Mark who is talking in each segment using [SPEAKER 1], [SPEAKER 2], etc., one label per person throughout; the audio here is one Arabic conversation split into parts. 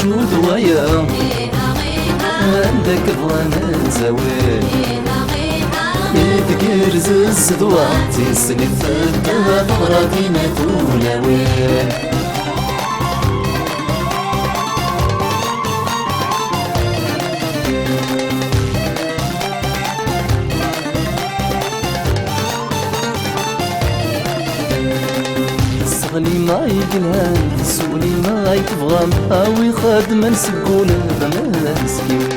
[SPEAKER 1] شو دوايا عندك بغانا زوال تقرز الزدوى تسلي فدها بغراتي ما تولاوال صغلي ما يقنان سولي ما يتفغم هاوي خادم نسقول بمسكين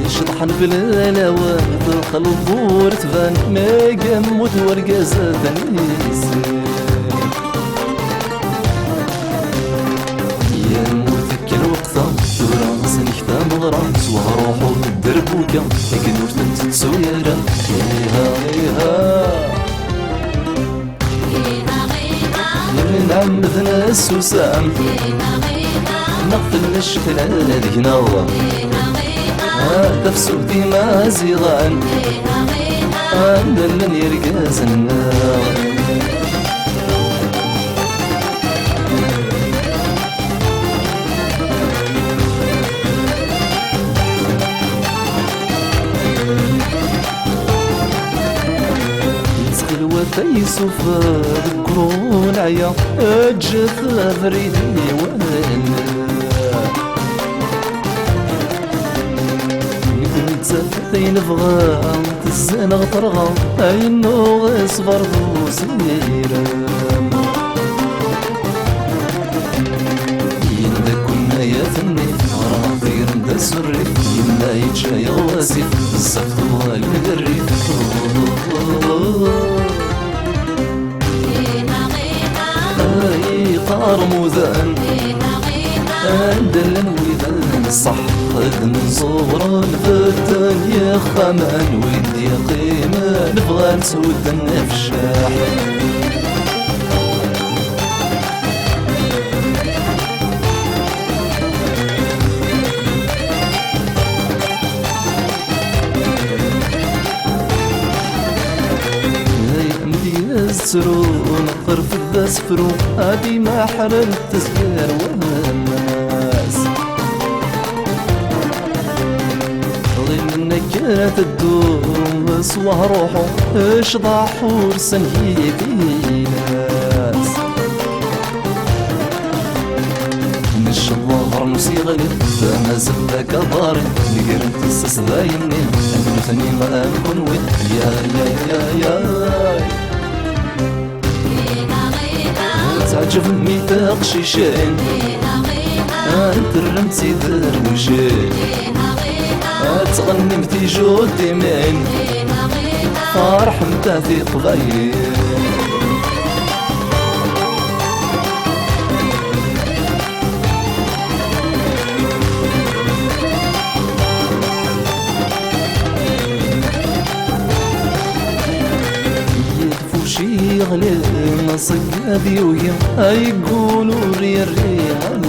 [SPEAKER 1] شطحن بالهلاوة دخل الضور تبان ما قموت ورقازة تنيس يا موتك الوقتة دورا سنكتا مغرام سوا روحو الدربوكا يقدر تنتسو يارا نعم مثل السوسام نقتل الشتلال ذينا تفسو ديما زيغان دلن يرقاز النار فيسو فذكرون عيا اجث ذريدي وين نتسفتين فغا تزان غطرغا اينو غصبر ذو سيرا يندا كنا يا فني راطير ندا سري يمنا يتشاي غواسي بزاف طوال الريف قرموذان دلن ويدان صح من صغر الفتان يا خمان ويدي قيمة نبغى نسود النفشاح سرو نقر في الدسفرو هادي ما حرم تسكر والناس غير منك كانت الدور سواه روحو اش ضاحور سنهيتي ناس مش الظهر موسيغلي فما زبك ضاري نقرنت السس ذايمني انوثني ما نكون وين يا تعجب ميثاق شيشان انت الرمتي دروشان تغني متي جود ديمان فرح متى في قضايا يغلي نصقابي ويا يقولوا ري الريحة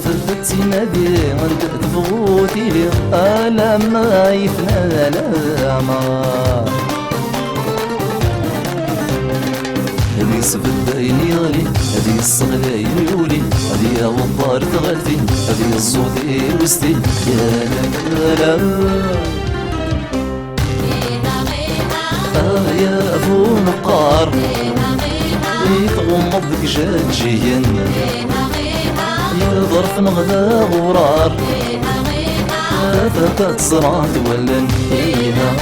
[SPEAKER 1] ففتي نادي غنت تفوتي لي ألا ما يفنى لا ما هذي سبداين يغلي هذي الصغلاين يولي هذي الضار تغلفي هذي الصوتي وستي يا لا يا أبو نقار يتغمض لك جاجيا يا ظرف نغدا غرار فتاة صرعت ولا نهيها